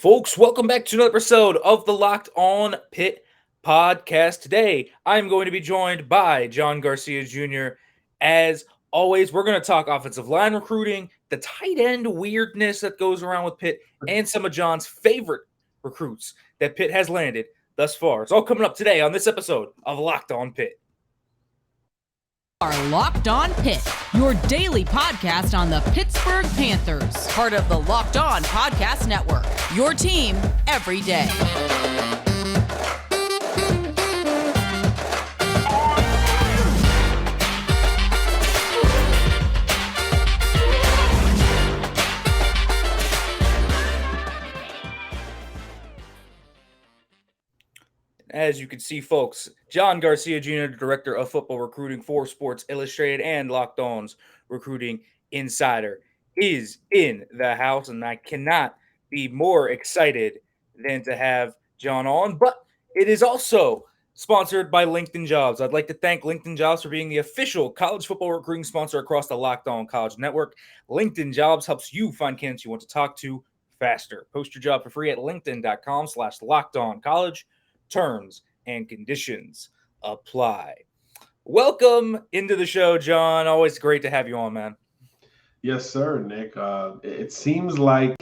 Folks, welcome back to another episode of the Locked On Pitt podcast. Today, I'm going to be joined by John Garcia Jr. As always, we're going to talk offensive line recruiting, the tight end weirdness that goes around with Pitt, and some of John's favorite recruits that Pitt has landed thus far. It's all coming up today on this episode of Locked On Pitt. Are Locked On Pitt, your daily podcast on the Pittsburgh Panthers, part of the Locked On Podcast Network, your team every day. As you can see, folks, John Garcia Jr., Director of Football Recruiting for Sports Illustrated and Locked On's Recruiting Insider, is in the house, and I cannot be more excited than to have John on. But it is also sponsored by LinkedIn Jobs. I'd like to thank LinkedIn Jobs for being the official college football recruiting sponsor across the Locked On College Network. LinkedIn Jobs helps you find candidates you want to talk to faster. Post your job for free at linkedin.com/lockedoncollege. Terms and conditions apply. Welcome into the show, John. Always great to have you on, man. Yes, sir, Nick. It seems like,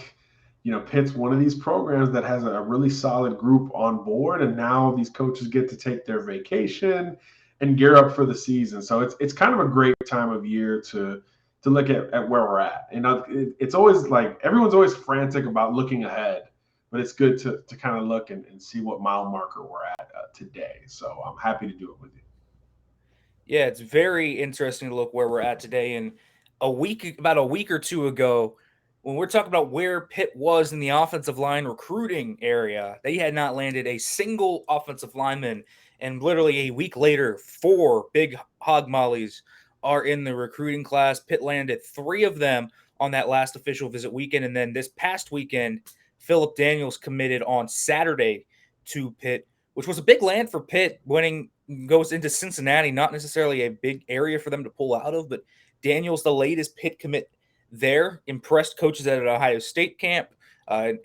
Pitt's one of these programs that has a really solid group on board, and now these coaches get to take their vacation and gear up for the season. So it's kind of a great time of year to look at where we're at. It's always like everyone's always frantic about looking ahead, but it's good to kind of look and see what mile marker we're at today. So I'm happy to do it with you. Yeah, it's very interesting to look where we're at today. And about a week or two ago, when we're talking about where Pitt was in the offensive line recruiting area, they had not landed a single offensive lineman. And literally a week later, 4 big hog mollies are in the recruiting class. Pitt landed 3 of them on that last official visit weekend. And then this past weekend, Philip Daniels committed on Saturday to Pitt, which was a big land for Pitt. Goes into Cincinnati, not necessarily a big area for them to pull out of, but Daniels, the latest Pitt commit there, impressed coaches at an Ohio State camp.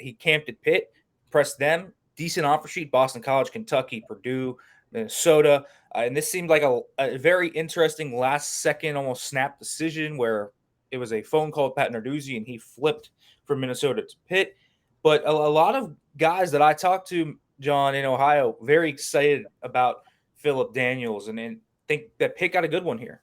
He camped at Pitt, impressed them. Decent offer sheet: Boston College, Kentucky, Purdue, Minnesota. And this seemed like a very interesting last-second, almost snap decision where it was a phone call to Pat Narduzzi, and he flipped from Minnesota to Pitt. But a lot of guys that I talked to, John, in Ohio, very excited about Philip Daniels and think that Pitt got a good one here.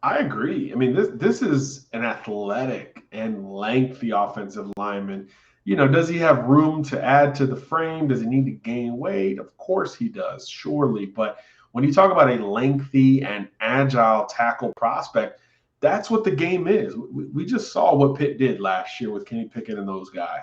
I agree. I mean, this is an athletic and lengthy offensive lineman. Does he have room to add to the frame? Does he need to gain weight? Of course he does, surely. But when you talk about a lengthy and agile tackle prospect, that's what the game is. We just saw what Pitt did last year with Kenny Pickett and those guys.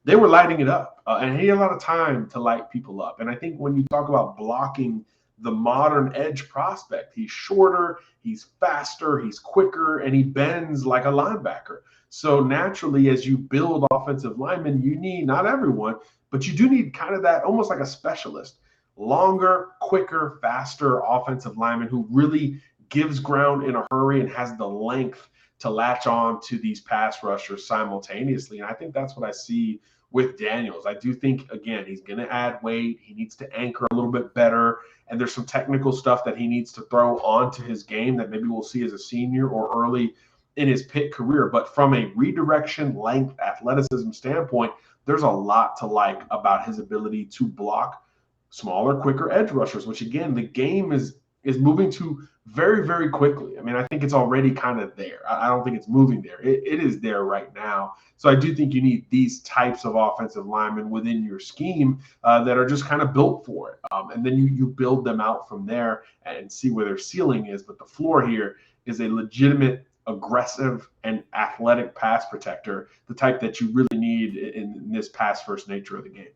They were lighting it up, and he had a lot of time to light people up. And I think when you talk about blocking the modern edge prospect, he's shorter, he's faster, he's quicker, and he bends like a linebacker. So naturally, as you build offensive linemen, you need, not everyone, but you do need kind of that almost like a specialist, longer, quicker, faster offensive lineman who really gives ground in a hurry and has the length to latch on to these pass rushers simultaneously. And I think that's what I see with Daniels. I do think, again, he's going to add weight. He needs to anchor a little bit better. And there's some technical stuff that he needs to throw onto his game that maybe we'll see as a senior or early in his Pitt career. But from a redirection, length, athleticism standpoint, there's a lot to like about his ability to block smaller, quicker edge rushers, which, again, the game is moving to very, very quickly. I mean, I think it's already kind of there. I don't think it's moving there. It is there right now. So I do think you need these types of offensive linemen within your scheme that are just kind of built for it. And then you build them out from there and see where their ceiling is. But the floor here is a legitimate, aggressive, and athletic pass protector, the type that you really need in this pass-first nature of the game.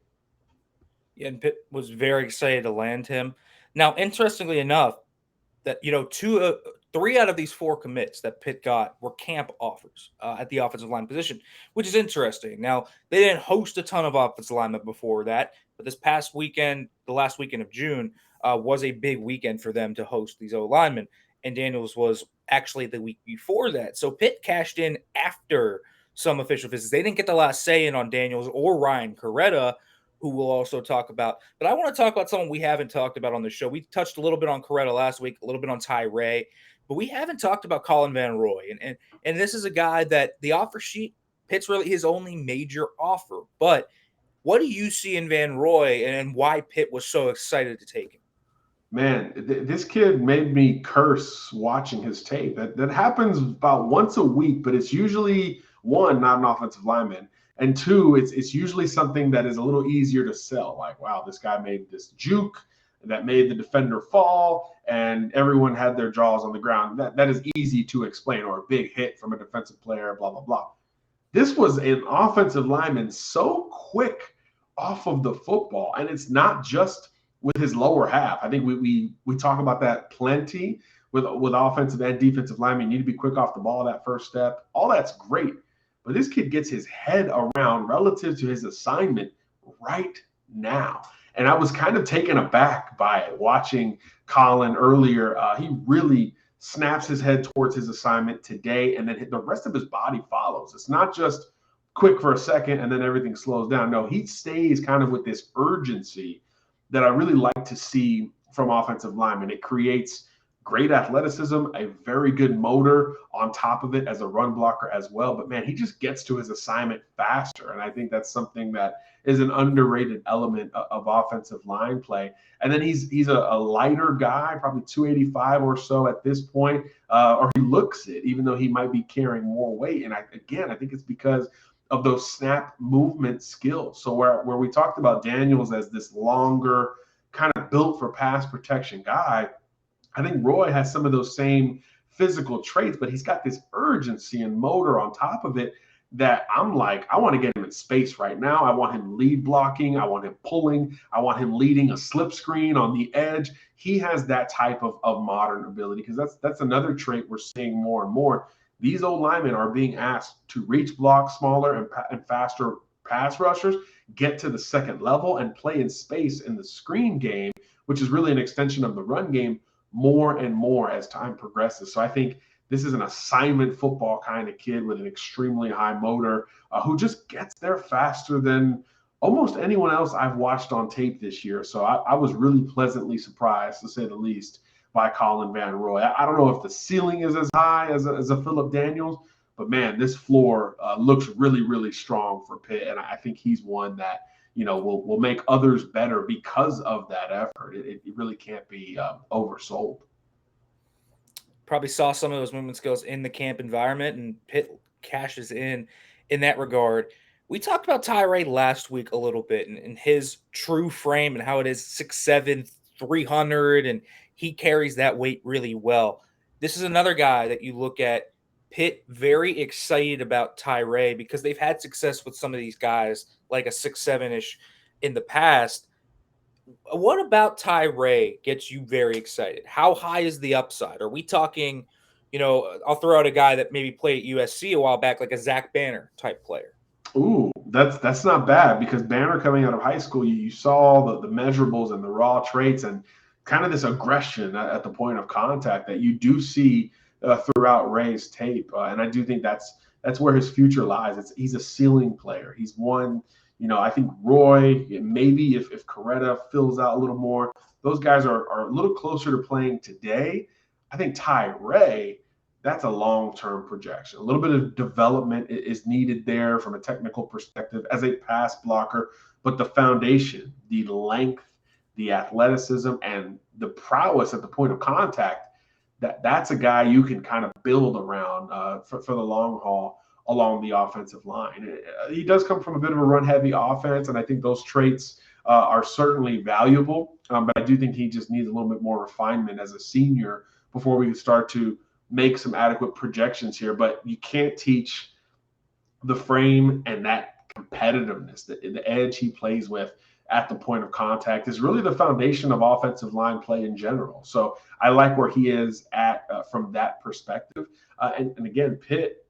Yeah, and Pitt was very excited to land him. Now, interestingly enough, that 3 out of these 4 commits that Pitt got were camp offers at the offensive line position, which is interesting. Now, they didn't host a ton of offensive linemen before that, but this past weekend, the last weekend of June, was a big weekend for them to host these O-linemen, and Daniels was actually the week before that. So Pitt cashed in after some official visits. They didn't get the last say in on Daniels or Ryan Carretta, who we'll also talk about. But I want to talk about someone we haven't talked about on the show. We touched a little bit on Carretta last week, a little bit on Tyree, but we haven't talked about Colin Van Roy. And this is a guy that the offer sheet, Pitt's really his only major offer. But what do you see in Van Roy and why Pitt was so excited to take him? Man, this kid made me curse watching his tape. That happens about once a week, but it's usually one, not an offensive lineman, and two, it's usually something that is a little easier to sell. Like, wow, this guy made this juke that made the defender fall, and everyone had their jaws on the ground. That is easy to explain, or a big hit from a defensive player, blah, blah, blah. This was an offensive lineman so quick off of the football, and it's not just with his lower half. I think we talk about that plenty with offensive and defensive linemen. You need to be quick off the ball, that first step. All that's great. But this kid gets his head around relative to his assignment right now. And I was kind of taken aback by it watching Colin earlier. He really snaps his head towards his assignment today, and then the rest of his body follows. It's not just quick for a second and then everything slows down. No, he stays kind of with this urgency that I really like to see from offensive linemen. It creates great athleticism, a very good motor on top of it as a run blocker as well. But man, he just gets to his assignment faster. And I think that's something that is an underrated element of offensive line play. And then he's a lighter guy, probably 285 or so at this point, or he looks it, even though he might be carrying more weight. And I think it's because of those snap movement skills. So where we talked about Daniels as this longer, kind of built for pass protection guy, I think Roy has some of those same physical traits, but he's got this urgency and motor on top of it that I'm like, I want to get him in space right now. I want him lead blocking. I want him pulling. I want him leading a slip screen on the edge. He has that type of modern ability, because that's another trait we're seeing more and more. These old linemen are being asked to reach block smaller and faster pass rushers, get to the second level, and play in space in the screen game, which is really an extension of the run game, more and more as time progresses. So I think this is an assignment football kind of kid with an extremely high motor who just gets there faster than almost anyone else I've watched on tape this year. So I was really pleasantly surprised, to say the least, by Colin Van Roy. I don't know if the ceiling is as high as a Phillip Daniels, but man, this floor looks really, really strong for Pitt. And I think he's one that, will make others better because of that effort. It really can't be oversold. Probably saw some of those movement skills in the camp environment, and Pitt cashes in that regard. We talked about Tyree last week a little bit and his true frame and how it is 6'7", 300, and he carries that weight really well. This is another guy that you look at, Pitt very excited about Tyree because they've had success with some of these guys like a 6'7"-ish in the past. What about Tyree gets you very excited? How high is the upside? Are we talking, I'll throw out a guy that maybe played at USC a while back, like a Zach Banner type player. Ooh, that's not bad, because Banner coming out of high school, you saw the measurables and the raw traits and kind of this aggression at the point of contact that you do see throughout Ray's tape. And I do think that's where his future lies. He's a ceiling player. He's one, I think Roy, maybe if Carretta fills out a little more, those guys are a little closer to playing today. I think Tyree, that's a long-term projection. A little bit of development is needed there from a technical perspective as a pass blocker, but the foundation, the length, the athleticism, and the prowess at the point of contact, that's a guy you can kind of build around for the long haul along the offensive line. He does come from a bit of a run-heavy offense, and I think those traits are certainly valuable, but I do think he just needs a little bit more refinement as a senior before we can start to make some adequate projections here. But you can't teach the frame and that competitiveness, the edge he plays with at the point of contact is really the foundation of offensive line play in general. So I like where he is at from that perspective. And again, Pitt,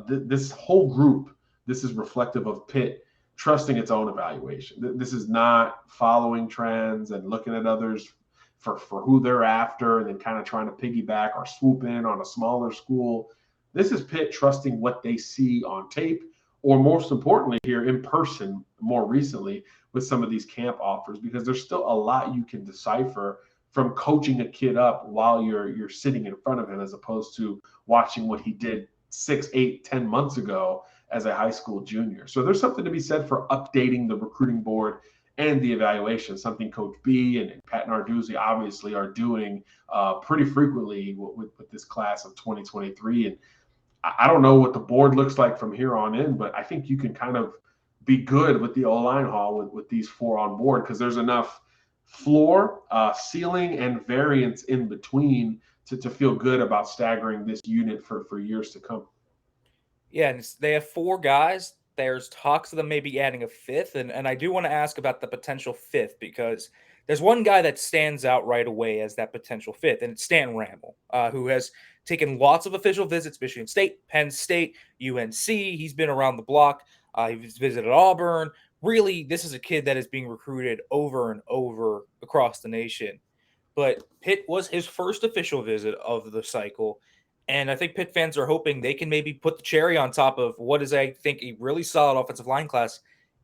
this whole group, this is reflective of Pitt trusting its own evaluation. This is not following trends and looking at others for who they're after and then kind of trying to piggyback or swoop in on a smaller school. This is Pitt trusting what they see on tape, or most importantly here in person more recently with some of these camp offers, because there's still a lot you can decipher from coaching a kid up while you're sitting in front of him, as opposed to watching what he did 6, 8, 10 months ago as a high school junior. So there's something to be said for updating the recruiting board and the evaluation, something Coach B and Pat Narduzzi obviously are doing pretty frequently with this class of 2023. And I don't know what the board looks like from here on in, but I think you can kind of be good with the O-line haul with these 4 on board, because there's enough floor, ceiling, and variance in between to feel good about staggering this unit for years to come. Yeah, and they have 4 guys. There's talks of them maybe adding a 5th, and I do want to ask about the potential 5th, because there's one guy that stands out right away as that potential 5th, and it's Stanton Ramil, who has taken lots of official visits: Michigan State, Penn State, UNC. He's been around the block. He's visited Auburn. Really, this is a kid that is being recruited over and over across the nation. But Pitt was his first official visit of the cycle. And I think Pitt fans are hoping they can maybe put the cherry on top of what is, I think, a really solid offensive line class,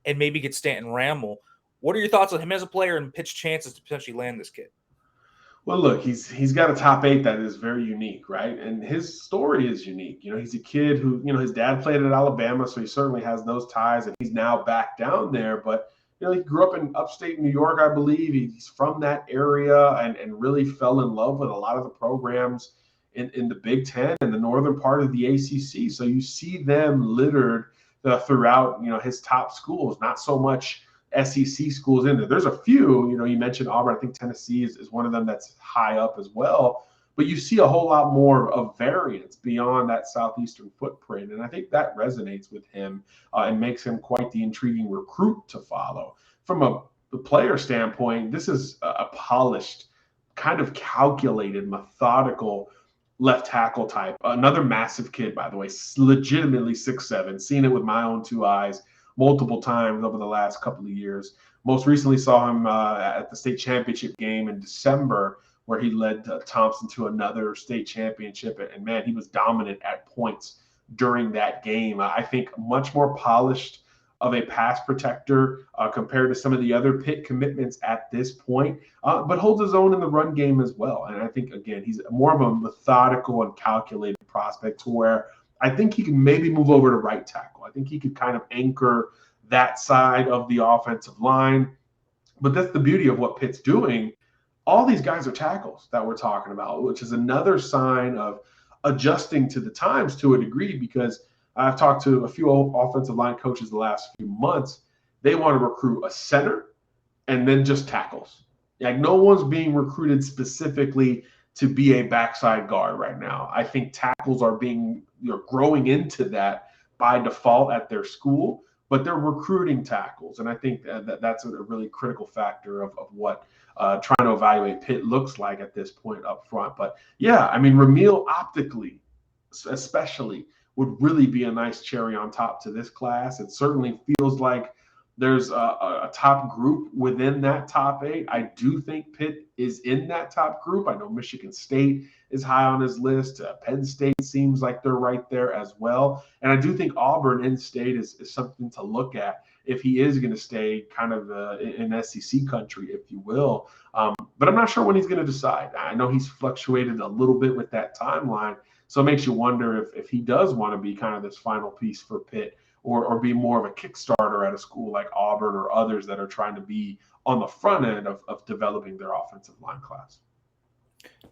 and maybe get Stanton Ramil. What are your thoughts on him as a player and Pitt's chances to potentially land this kid? Well, look, he's got a top 8 that is very unique, right? And his story is unique. He's a kid who, his dad played at Alabama, so he certainly has those ties, and he's now back down there. But he grew up in upstate New York, I believe. He's from that area, and really fell in love with a lot of the programs in the Big Ten and the northern part of the ACC. So you see them littered throughout, his top schools, not so much SEC schools in there. There's a few, you mentioned Auburn. I think Tennessee is one of them that's high up as well. But you see a whole lot more of variance beyond that southeastern footprint. And I think that resonates with him and makes him quite the intriguing recruit to follow. From the player standpoint, this is a polished, kind of calculated, methodical left tackle type. Another massive kid, by the way, legitimately 6'7", seen it with my own 2 eyes multiple times over the last couple of years. Most recently saw him at the state championship game in December, where he led Thompson to another state championship. And man, he was dominant at points during that game. I think much more polished of a pass protector compared to some of the other Pitt commitments at this point, but holds his own in the run game as well. And I think, again, he's more of a methodical and calculated prospect, to where I think he can maybe move over to right tackle. I think he could kind of anchor that side of the offensive line. But that's the beauty of what Pitt's doing. All these guys are tackles that we're talking about, which is another sign of adjusting to the times to a degree, because I've talked to a few offensive line coaches the last few months. They want to recruit a center and then just tackles. Like, no one's being recruited specifically to be a backside guard right now. I think tackles are being, growing into that by default at their school, but they're recruiting tackles. And I think that's a really critical factor of what trying to evaluate Pitt looks like at this point up front. But yeah, I mean, Ramil optically, especially, would really be a nice cherry on top to this class. It certainly feels like there's a top group within that top 8. I do think Pitt is in that top group. I know Michigan State is high on his list. Penn State seems like they're right there as well. And I do think Auburn in-state is something to look at if he is going to stay kind of in SEC country, if you will. But I'm not sure when he's going to decide. I know he's fluctuated a little bit with that timeline. So it makes you wonder if he does want to be kind of this final piece for Pitt, or be more of a Kickstarter at a school like Auburn or others that are trying to be on the front end of developing their offensive line class.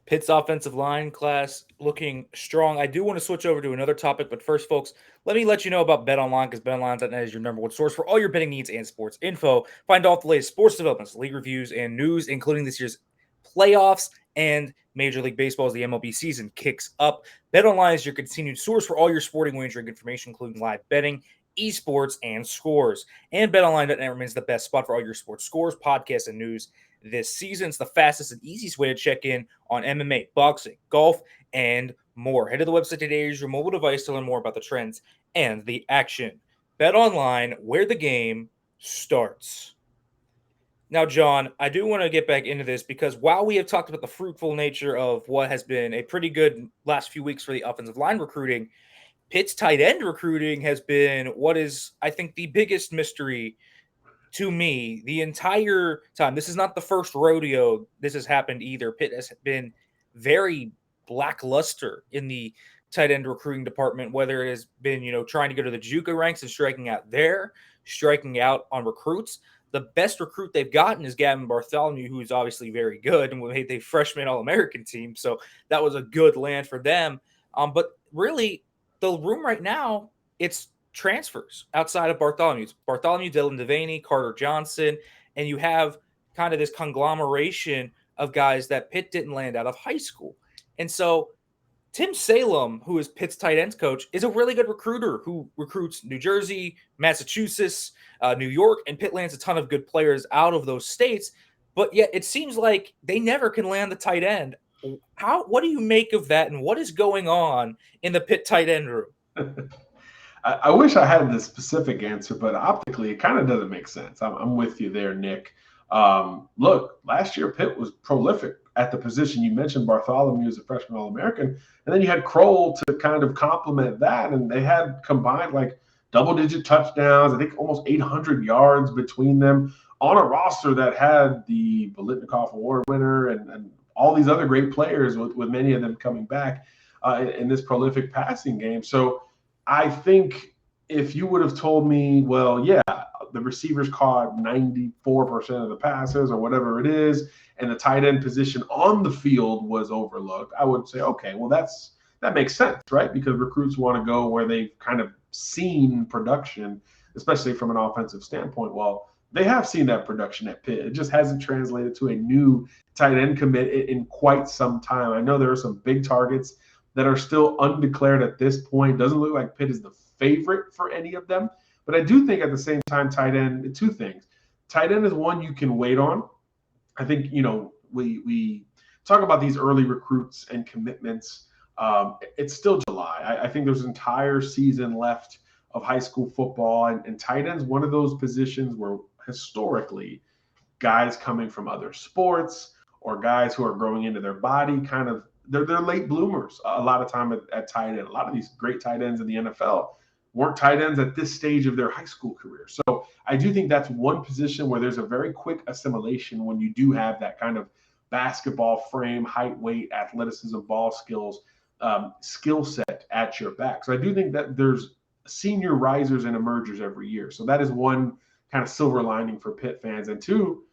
Pitt's offensive line class looking strong. I do want to switch over to another topic, but first, folks, let me let you know about BetOnline, because BetOnline.net is your number one source for all your betting needs and sports info. Find all the latest sports developments, league reviews, and news, including this year's playoffs and Major League Baseball as the MLB season kicks up. BetOnline is your continued source for all your sporting wagering information, including live betting, esports, and scores. And BetOnline.net remains the best spot for all your sports scores, podcasts, and news this season. It's the fastest and easiest way to check in on MMA, boxing, golf, and more. Head to the website today or use your mobile device to learn more about the trends and the action. BetOnline, where the game starts. Now, John, I do want to get back into this, because while we have talked about the fruitful nature of what has been a pretty good last few weeks for the offensive line recruiting, Pitt's tight end recruiting has been what is, I think, the biggest mystery to me the entire time. This is not the first rodeo this has happened either. Pitt has been very lackluster in the tight end recruiting department, whether it has been, trying to go to the JUCO ranks and striking out there, striking out on recruits. The best recruit they've gotten is Gavin Bartholomew, who is obviously very good and made the freshman All-American team. So that was a good land for them. But really, the room right now, it's transfers outside of Bartholomew. It's Bartholomew, Dylan Devaney, Carter Johnson, and you have kind of this conglomeration of guys that Pitt didn't land out of high school. And so Tim Salem, who is Pitt's tight ends coach, is a really good recruiter who recruits New Jersey, Massachusetts, New York, and Pitt lands a ton of good players out of those states. But yet it seems like they never can land the tight end. What do you make of that, and what is going on in the Pitt tight end room? I wish I had the specific answer, but optically, it kind of doesn't make sense. I'm with you there, Nick. Look, last year Pitt was prolific at the position. You mentioned Bartholomew as a freshman All-American, and then you had Kroll to kind of complement that, and they had combined like double-digit touchdowns, I think almost 800 yards between them on a roster that had the Bolitnikoff Award winner and all these other great players, with many of them coming back in this prolific passing game. So I think if you would have told me, well, yeah, the receivers caught 94% of the passes or whatever it is, and the tight end position on the field was overlooked, I would say, okay, well, that makes sense, right? Because recruits want to go where they've kind of seen production, especially from an offensive standpoint. Well, they have seen that production at Pitt. It just hasn't translated to a new tight end commit in quite some time. I know there are some big targets that are still undeclared at this point. Doesn't look like Pitt is the favorite for any of them. But I do think at the same time, tight end, two things. Tight end is one you can wait on. I think, we talk about these early recruits and commitments. It's still July. I think there's an entire season left of high school football. And tight end's one of those positions where historically guys coming from other sports or guys who are growing into their body they're late bloomers a lot of time at tight end. A lot of these great tight ends in the NFL weren't tight ends at this stage of their high school career. So I do think that's one position where there's a very quick assimilation when you do have that kind of basketball frame, height, weight, athleticism, ball skills, skill set at your back. So I do think that there's senior risers and emergers every year. So that is one kind of silver lining for Pitt fans. And two,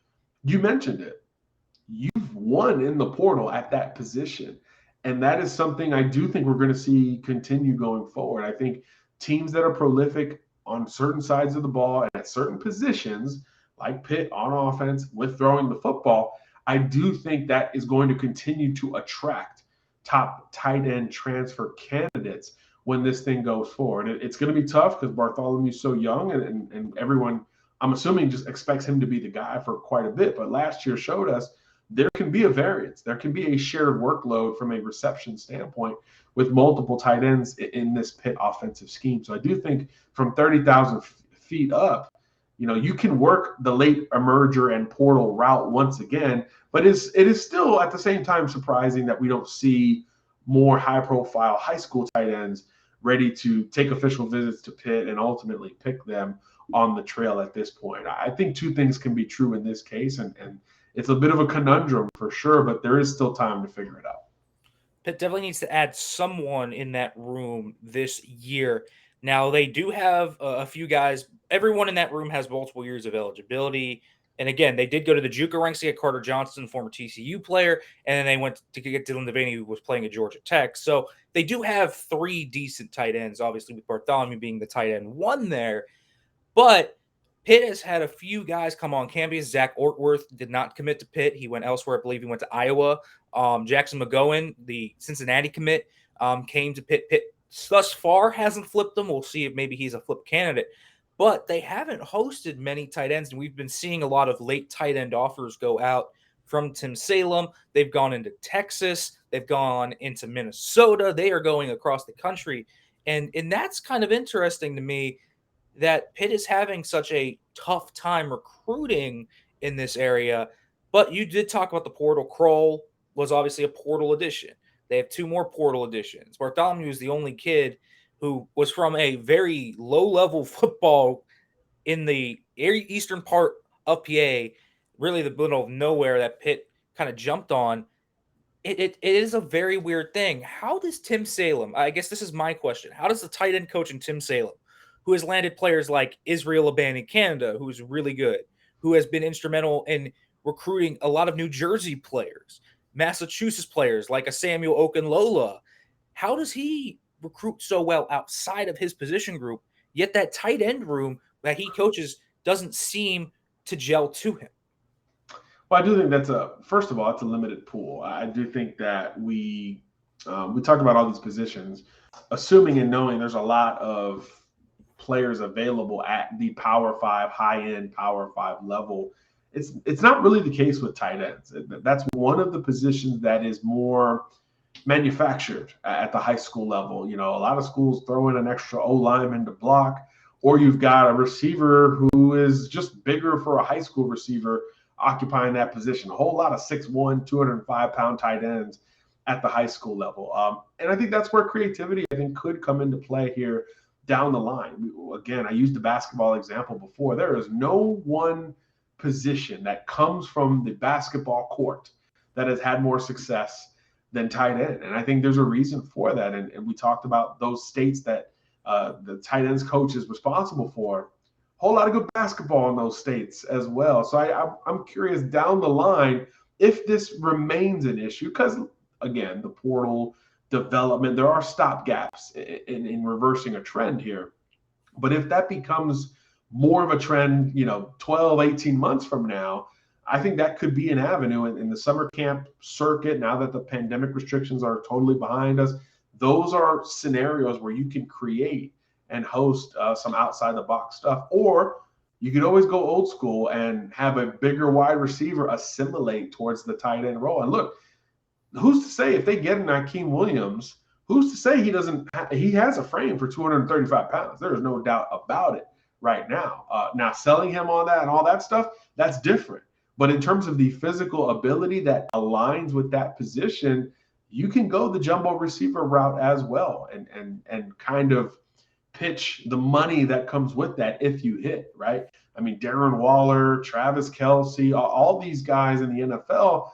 you mentioned it. You've won in the portal at that position. And that is something I do think we're going to see continue going forward. I think teams that are prolific on certain sides of the ball and at certain positions, like Pitt on offense with throwing the football, I do think that is going to continue to attract top tight end transfer candidates when this thing goes forward. It's going to be tough because Bartholomew's so young and everyone, I'm assuming, just expects him to be the guy for quite a bit. But last year showed us there can be a variance. There can be a shared workload from a reception standpoint with multiple tight ends in this Pitt offensive scheme. So I do think from 30,000 feet up, you can work the late emerger and portal route once again, but it is still at the same time surprising that we don't see more high-profile high school tight ends ready to take official visits to Pitt and ultimately pick them on the trail at this point. I think two things can be true in this case, and it's a bit of a conundrum for sure, but there is still time to figure it out. Pitt definitely needs to add someone in that room this year. Now, they do have a few guys. Everyone in that room has multiple years of eligibility. And again, they did go to the JUCO ranks to get Carter Johnson, former TCU player, and then they went to get Dylan Devaney, who was playing at Georgia Tech. So they do have three decent tight ends, obviously with Bartholomew being the tight end one there. But Pitt has had a few guys come on campus. Zach Ortworth did not commit to Pitt. He went elsewhere. I believe he went to Iowa. Jackson McGowan, the Cincinnati commit, came to Pitt. Pitt thus far hasn't flipped him. We'll see if maybe he's a flip candidate. But they haven't hosted many tight ends, and we've been seeing a lot of late tight end offers go out from Tim Salem. They've gone into Texas. They've gone into Minnesota. They are going across the country. And that's kind of interesting to me that Pitt is having such a tough time recruiting in this area. But you did talk about the portal. Kroll was obviously a portal addition. They have two more portal additions. Bartholomew is the only kid who was from a very low-level football in the eastern part of PA, really the middle of nowhere that Pitt kind of jumped on. It is a very weird thing. How does Tim Salem, I guess this is my question, how does the tight end coach in Tim Salem, who has landed players like Israel Abani Canada, who's really good, who has been instrumental in recruiting a lot of New Jersey players, Massachusetts players like a Samuel Okunlola, how does he recruit so well outside of his position group, yet that tight end room that he coaches doesn't seem to gel to him? Well, I do think first of all, it's a limited pool. I do think that we talked about all these positions, assuming and knowing there's a lot of players available at the Power 5, high-end Power 5 level. It's not really the case with tight ends. That's one of the positions that is more manufactured at the high school level. A lot of schools throw in an extra O lineman to block, or you've got a receiver who is just bigger for a high school receiver occupying that position. A whole lot of 6'1", 205-pound tight ends at the high school level. And I think that's where creativity, could come into play here down the line. Again, I used the basketball example before. There is no one position that comes from the basketball court that has had more success than tight end. And I think there's a reason for that. And we talked about those states that the tight ends coach is responsible for. Whole lot of good basketball in those states as well. So I'm curious down the line if this remains an issue, because again, the portal development, there are stopgaps in reversing a trend here. But if that becomes more of a trend, 12, 18 months from now, I think that could be an avenue in the summer camp circuit. Now that the pandemic restrictions are totally behind us, those are scenarios where you can create and host some outside the box stuff. Or you could always go old school and have a bigger wide receiver assimilate towards the tight end role. And look, who's to say if they get an Akeem Williams, who's to say he has a frame for 235 pounds? There is no doubt about it right now. Now selling him on that and all that stuff, that's different. But in terms of the physical ability that aligns with that position, you can go the jumbo receiver route as well and kind of pitch the money that comes with that if you hit, right? I mean, Darren Waller, Travis Kelce, all these guys in the NFL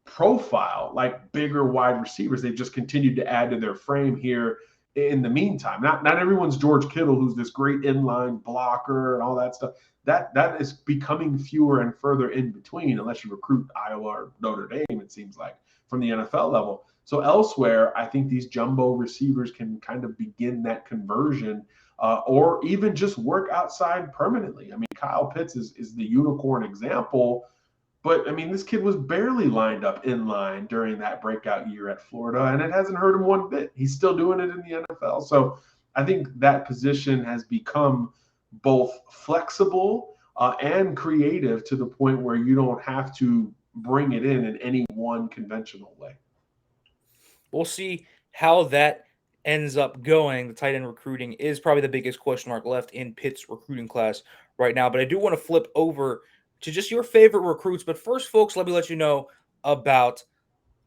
profile like bigger wide receivers. They've just continued to add to their frame here in the meantime. Not everyone's George Kittle, who's this great inline blocker and all that stuff. That is becoming fewer and further in between, unless you recruit Iowa or Notre Dame, it seems like, from the NFL level. So elsewhere, I think these jumbo receivers can kind of begin that conversion or even just work outside permanently. I mean, Kyle Pitts is the unicorn example, but I mean, this kid was barely lined up in line during that breakout year at Florida, and it hasn't hurt him one bit. He's still doing it in the NFL. So I think that position has become both flexible and creative to the point where you don't have to bring it in any one conventional way. We'll see how that ends up going. The tight end recruiting is probably the biggest question mark left in Pitt's recruiting class right now. But I do want to flip over to just your favorite recruits. But first, folks, let me let you know about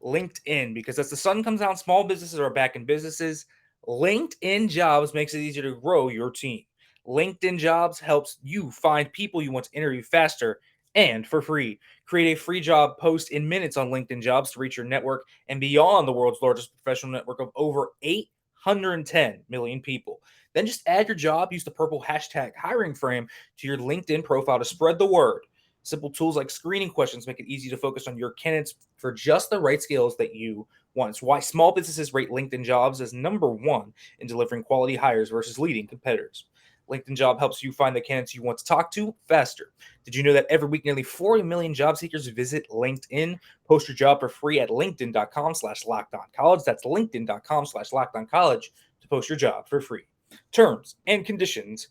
LinkedIn, because as the sun comes out, small businesses are back in businesses. LinkedIn Jobs makes it easier to grow your team. LinkedIn Jobs helps you find people you want to interview faster and for free. Create a free job post in minutes on LinkedIn Jobs to reach your network and beyond the world's largest professional network of over 810 million people. Then just add your job, use the purple hashtag hiring frame to your LinkedIn profile to spread the word. Simple tools like screening questions make it easy to focus on your candidates for just the right skills that you want. It's why small businesses rate LinkedIn Jobs as number one in delivering quality hires versus leading competitors. LinkedIn Job helps you find the candidates you want to talk to faster. Did you know that every week nearly 40 million job seekers visit LinkedIn? Post your job for free at linkedin.com/lockedoncollege. That's linkedin.com/lockedoncollege to post your job for free. Terms and conditions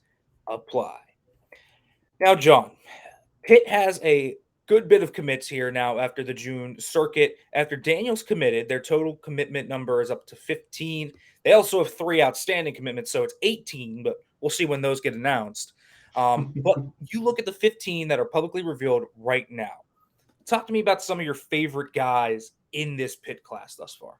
apply. Now, John, Pitt has a good bit of commits here now after the June circuit. After Daniels committed, their total commitment number is up to 15. They also have 3 outstanding commitments, so it's 18, but we'll see when those get announced. But you look at the 15 that are publicly revealed right now. Talk to me about some of your favorite guys in this Pitt class thus far.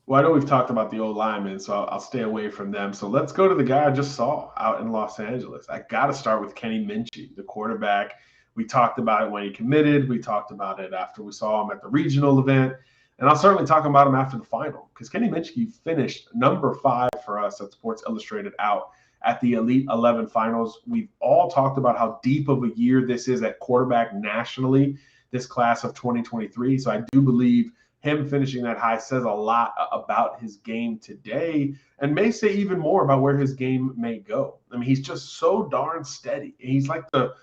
Well, I know we've talked about the old linemen, so I'll stay away from them. So let's go to the guy I just saw out in Los Angeles. I got to start with Kenny Minchey, the quarterback. We talked about it when he committed. We talked about it after we saw him at the regional event. And I'll certainly talk about him after the final because Kenny Minchey finished number 5 for us at Sports Illustrated out at the Elite 11 finals. We've all talked about how deep of a year this is at quarterback nationally, this class of 2023. So I do believe him finishing that high says a lot about his game today and may say even more about where his game may go. I mean, he's just so darn steady. He's like the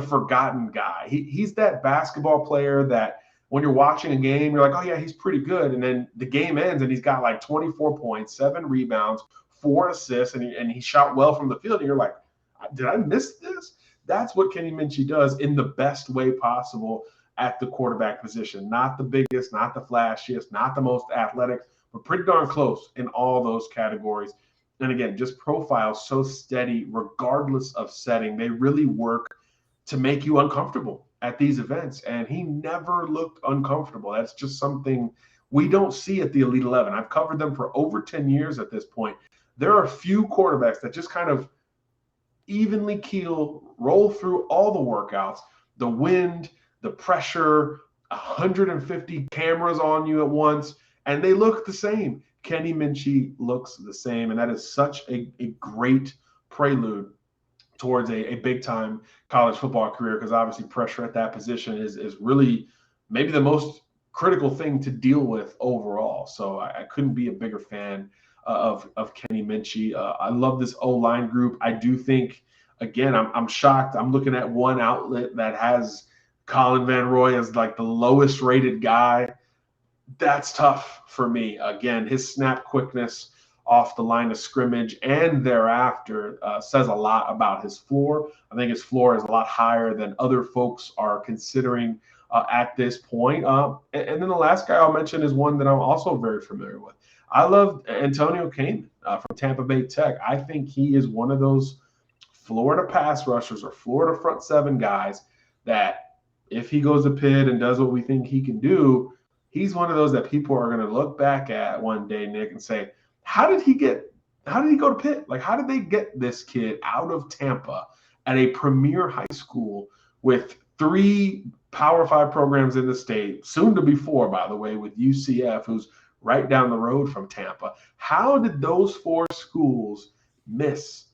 forgotten guy. He's that basketball player that when you're watching a game, you're like, oh, yeah, he's pretty good. And then the game ends and he's got like 24 points, 7 rebounds, 4 assists, and he shot well from the field. And you're like, did I miss this? That's what Kenny Minchey does in the best way possible at the quarterback position. Not the biggest, not the flashiest, not the most athletic, but pretty darn close in all those categories. And again, just profiles so steady regardless of setting. They really work to make you uncomfortable at these events. And he never looked uncomfortable. That's just something we don't see at the Elite 11. I've covered them for over 10 years at this point. There are a few quarterbacks that just kind of evenly keel, roll through all the workouts, the wind, the pressure, 150 cameras on you at once, and they look the same. Kenny Minchey looks the same, and that is such a great prelude towards a big-time college football career because obviously pressure at that position is really maybe the most critical thing to deal with overall. So I couldn't be a bigger fan of Kenny Minchey. I love this O-line group. I do think, again, I'm shocked. I'm looking at one outlet that has Colin Van Roy as like the lowest rated guy. That's tough for me. Again, his snap quickness off the line of scrimmage and thereafter says a lot about his floor. I think his floor is a lot higher than other folks are considering at this point. And then the last guy I'll mention is one that I'm also very familiar with. I love Antonio Caine from Tampa Bay Tech. I think he is one of those Florida pass rushers or Florida front 7 guys that if he goes to Pitt and does what we think he can do, he's one of those that people are going to look back at one day, Nick, and say, how did he go to Pitt? Like, how did they get this kid out of Tampa at a premier high school with 3 Power 5 programs in the state, soon to be 4, by the way, with UCF, who's right down the road from Tampa? How did those 4 schools miss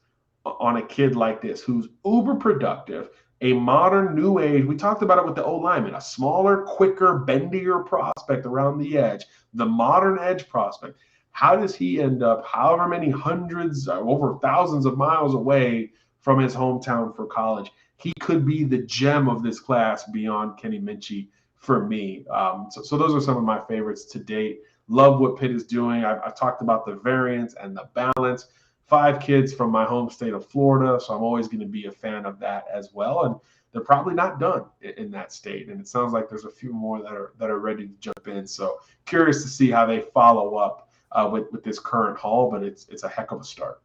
on a kid like this who's uber productive, a modern new age? We talked about it with the O-lineman, a smaller, quicker, bendier prospect around the edge, the modern edge prospect. How does he end up however many hundreds, over thousands of miles away from his hometown for college? He could be the gem of this class beyond Kenny Minchey for me. So those are some of my favorites to date. Love what Pitt is doing. I've talked about the variance and the balance. 5 kids from my home state of Florida, so I'm always going to be a fan of that as well. And they're probably not done in that state, and it sounds like there's a few more that are ready to jump in. So curious to see how they follow up with this current haul, but it's a heck of a start.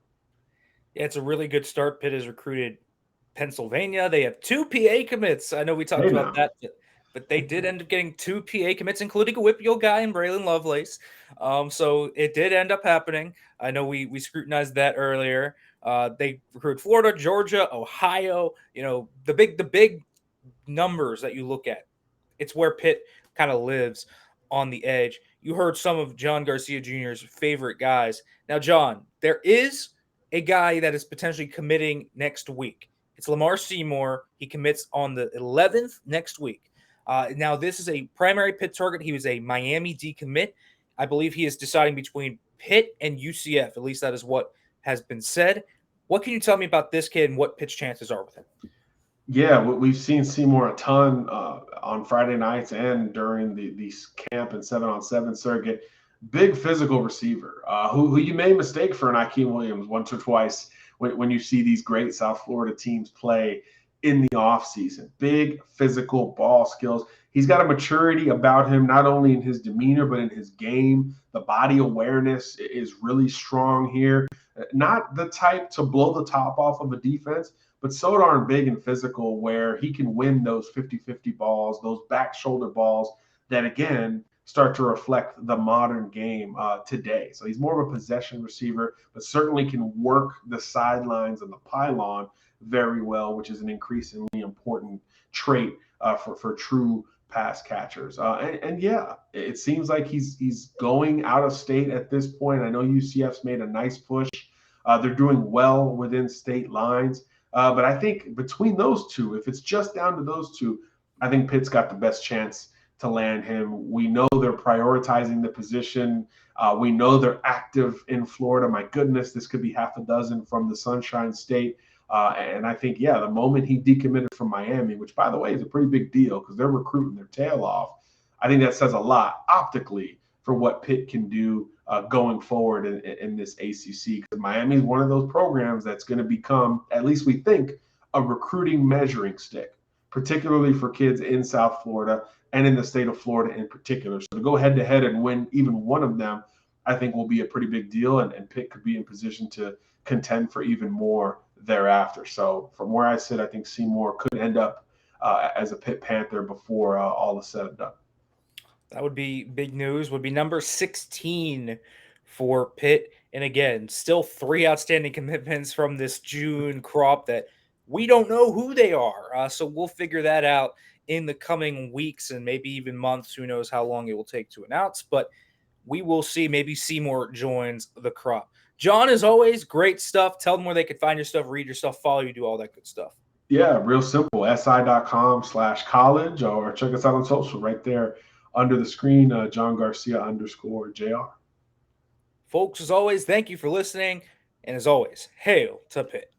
Yeah, it's a really good start. Pitt has recruited Pennsylvania. They have 2 PA commits. I know we talked about that, but they did end up getting 2 PA commits, including a Whippeal guy in Braylon Lovelace. So it did end up happening. I know we scrutinized that earlier. They recruited Florida, Georgia, Ohio. You know, the big numbers that you look at. It's where Pitt kind of lives on the edge. You heard some of John Garcia Jr.'s favorite guys. Now, John, there is a guy that is potentially committing next week. It's Lamar Seymore. He commits on the 11th next week. Now, this is a primary Pitt target. He was a Miami decommit. I believe he is deciding between Pitt and UCF. At least that is what has been said. What can you tell me about this kid and what Pitt's chances are with him? Yeah, we've seen Seymore a ton on Friday nights and during the camp and 7-on-7 circuit. Big physical receiver who you may mistake for an Akeem Williams once or twice when you see these great South Florida teams play in the offseason. Big physical ball skills. He's got a maturity about him, not only in his demeanor, but in his game. The body awareness is really strong here. Not the type to blow the top off of a defense, but so darn big and physical where he can win those 50-50 balls, those back shoulder balls that, again, start to reflect the modern game today. So he's more of a possession receiver, but certainly can work the sidelines and the pylon very well, which is an increasingly important trait for true pass catchers. And yeah, it seems like he's going out of state at this point. I know UCF's made a nice push. They're doing well within state lines. But I think between those two, if it's just down to those two, I think Pitt's got the best chance to land him. We know they're prioritizing the position. We know they're active in Florida. My goodness, this could be half a dozen from the Sunshine State. And I think, yeah, the moment he decommitted from Miami, which, by the way, is a pretty big deal because they're recruiting their tail off, I think that says a lot optically for what Pitt can do going forward in this ACC. Because Miami is one of those programs that's going to become, at least we think, a recruiting measuring stick, particularly for kids in South Florida and in the state of Florida in particular. So to go head-to-head and win even one of them, I think will be a pretty big deal, and Pitt could be in position to contend for even more thereafter. So from where I sit, I think Seymore could end up as a Pitt Panther before all is said and done. That would be big news. Would be number 16 for Pitt. And again, still 3 outstanding commitments from this June crop that we don't know who they are. So we'll figure that out in the coming weeks and maybe even months. Who knows how long it will take to announce. But we will see. Maybe Seymore joins the crop. John, as always, great stuff. Tell them where they can find your stuff, read your stuff, follow you, do all that good stuff. Yeah, real simple. si.com/college, or check us out on social right there under the screen, John Garcia _JR. Folks, as always, thank you for listening. And as always, hail to Pitt.